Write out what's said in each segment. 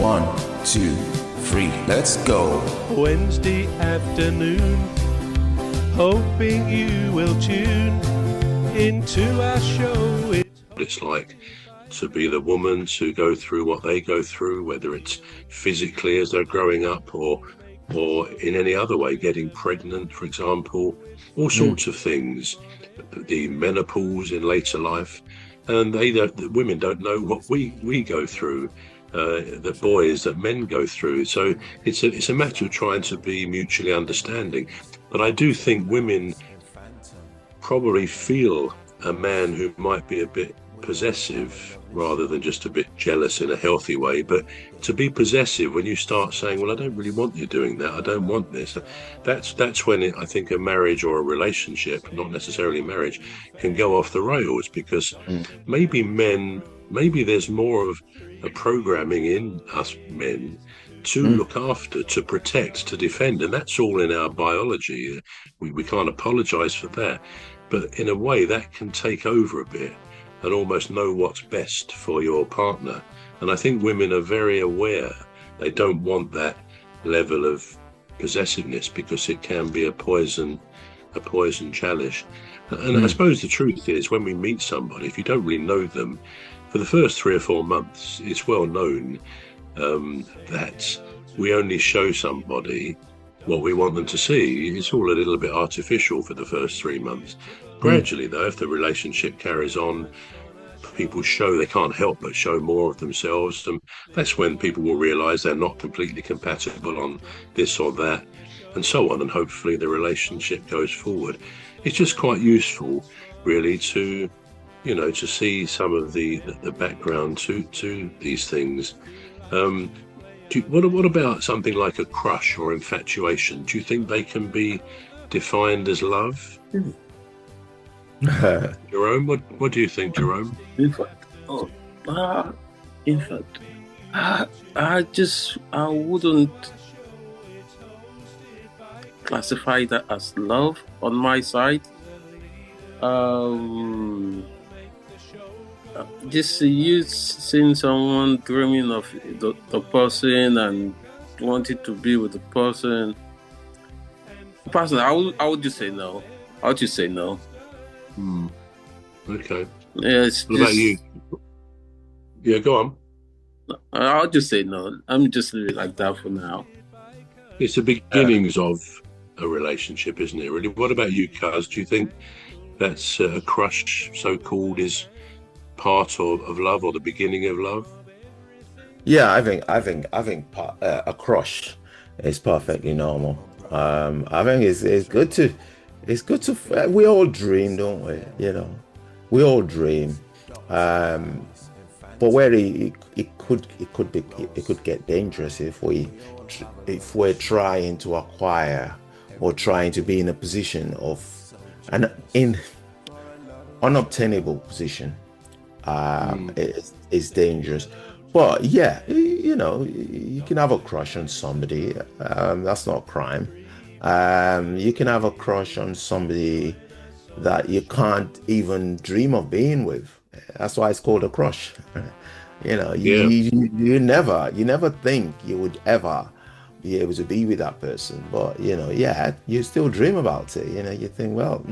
1, 2, 3, let's go. Wednesday afternoon, hoping you will tune into our show. It's like to be the woman to go through what they go through, whether it's physically as they're growing up or in any other way, getting pregnant, for example, all sorts of things, the menopause in later life. And the women don't know what we go through, the boys that men go through. So it's a matter of trying to be mutually understanding. But I do think women probably feel a man who might be a bit possessive rather than just a bit jealous in a healthy way. But to be possessive, when you start saying, well, I don't really want you doing that, I don't want this, that's when I think a marriage or a relationship, not necessarily marriage, can go off the rails, because maybe there's more of a programming in us men to look after, to protect, to defend, and that's all in our biology. We can't apologize for that, but in a way that can take over a bit and almost know what's best for your partner. And I think women are very aware they don't want that level of possessiveness, because it can be a poison chalice. And I suppose the truth is, when we meet somebody, if you don't really know them, for the first 3 or 4 months, it's well known that we only show somebody what we want them to see. It's all a little bit artificial for the first 3 months. Gradually, though, if the relationship carries on, people they can't help but show more of themselves. And that's when people will realise they're not completely compatible on this or that, and so on. And hopefully the relationship goes forward. It's just quite useful, really, to see some of the background to these things. What about something like a crush or infatuation? Do you think they can be defined as love? Jerome, what do you think, Jerome? In fact, I wouldn't classify that as love on my side. Just you seeing someone dreaming of the person and wanting to be with the person. Personally, I would just say no. Okay. Yeah, what about you? Yeah, go on. I'll just say no. I'm just leave it like that for now. It's the beginnings of a relationship, isn't it, really? What about you, Cuz? Do you think that's a crush, so-called, is part of love, or the beginning of love? Yeah, I think a crush is perfectly normal. I think it's good to we all dream, don't we? We all dream, but where it could get dangerous if we're trying to acquire or trying to be in a position of in unobtainable position. It's dangerous. But yeah, you can have a crush on somebody. That's not a crime. You can have a crush on somebody that you can't even dream of being with. That's why it's called a crush. You never think you would ever be able to be with that person, but you still dream about it. You think, well,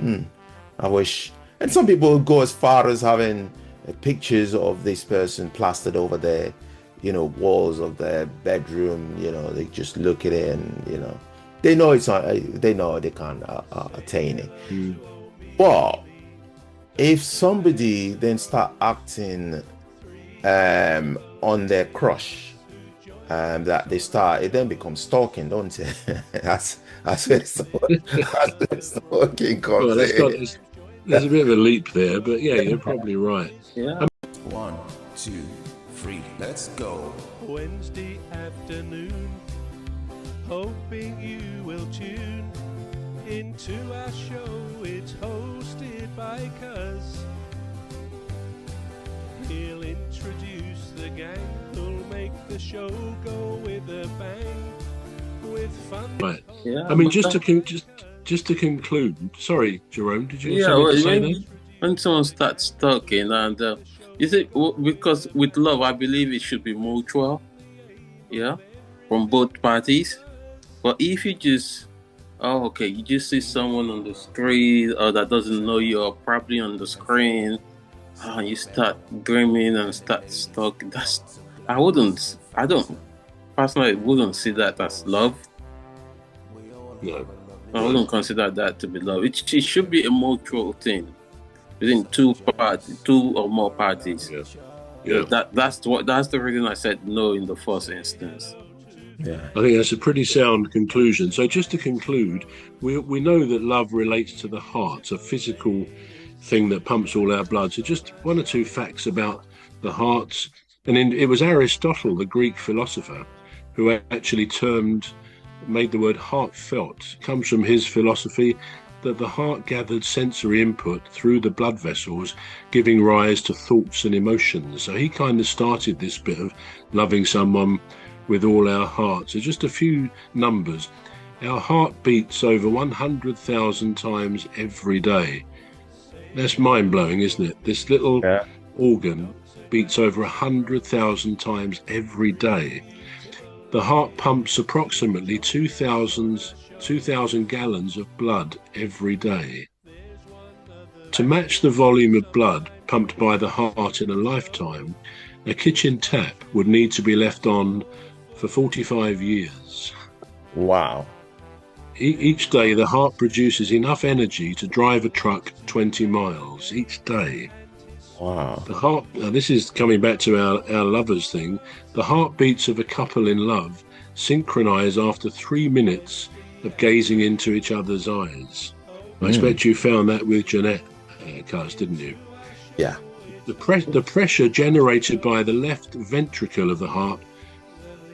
I wish. And some people go as far as having pictures of this person plastered over their walls of their bedroom. They just look at it and they know it's not, they know they can't attain it. But if somebody then start acting on their crush, that they start, it then becomes stalking, don't it? that's where stalking comes in. There's a bit of a leap there, but yeah, you're probably right. Yeah. 1, 2, 3, let's go. Wednesday afternoon, hoping you will tune into our show. It's hosted by Cuz. He'll introduce the gang who'll make the show go with a bang, with fun. Right. Yeah. I mean, just to conclude. Sorry, Jerome, did you have something to say there? When someone starts talking, and you think, because with love, I believe it should be mutual. yeah, from both parties. But if you just, oh, okay, you just see someone on the street or that doesn't know you, or probably on the screen, you start dreaming and start stalking. I don't personally wouldn't see that as love. No. I wouldn't consider that to be love. It should be a mutual thing within two or more parties. Yeah. Yeah. That's the reason I said no in the first instance. Yeah. I think that's a pretty sound conclusion. So just to conclude, we know that love relates to the heart, a physical thing that pumps all our blood. So just one or two facts about the heart. And it was Aristotle, the Greek philosopher, who actually made the word heartfelt. It comes from his philosophy that the heart gathered sensory input through the blood vessels, giving rise to thoughts and emotions. So he kind of started this bit of loving someone with all our hearts. So just a few numbers. Our heart beats over 100,000 times every day. That's mind-blowing, isn't it? This little organ beats over 100,000 times every day. The heart pumps approximately 2,000 gallons of blood every day. To match the volume of blood pumped by the heart in a lifetime, a kitchen tap would need to be left on for 45 years. Wow. Each day, the heart produces enough energy to drive a truck 20 miles each day. Wow. The heart, now this is coming back to our lovers thing, the heartbeats of a couple in love synchronize after 3 minutes of gazing into each other's eyes. I expect you found that with Jeanette, Cuz, didn't you? Yeah. The pressure generated by the left ventricle of the heart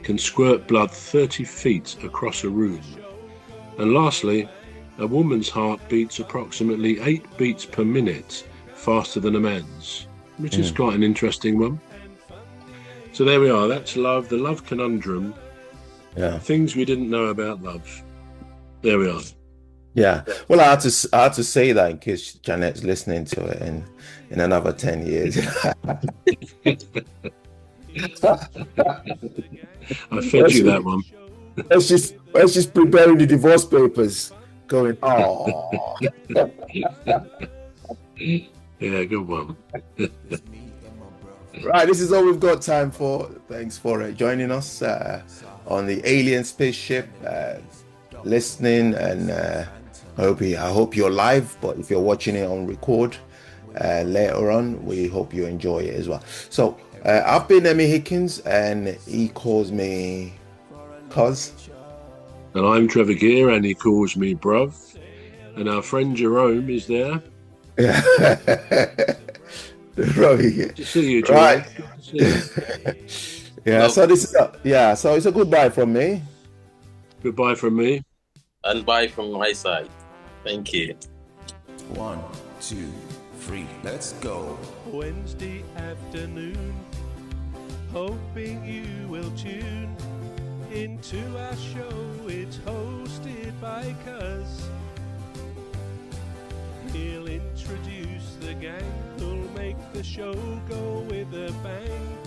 can squirt blood 30 feet across a room. And lastly, a woman's heart beats approximately 8 beats per minute faster than a man's, which is quite an interesting one. So there we are. That's love, the love conundrum. Yeah. Things we didn't know about love. There we are. Yeah. Well, I had to say that in case Janet's listening to it in another 10 years. I fed you that one. Let's just preparing the divorce papers, going, oh. Yeah, good one. Right, this is all we've got time for. Thanks for joining us on the Alien Spaceship, listening, and I hope you're live, but if you're watching it on record later on, we hope you enjoy it as well. So I've been Emmy Hikins, and he calls me Cuz. And I'm Trevor Gear, and he calls me bruv. And our friend Jerome is there. Yeah. Good to see you, Jerome. Right. Good to see you. Yeah, so so it's a goodbye from me. Goodbye from me. And bye from my side. Thank you. 1, 2, 3, let's go. Wednesday afternoon, hoping you will tune into our show. It's hosted by Cuz. He'll introduce the gang who'll make the show go with a bang.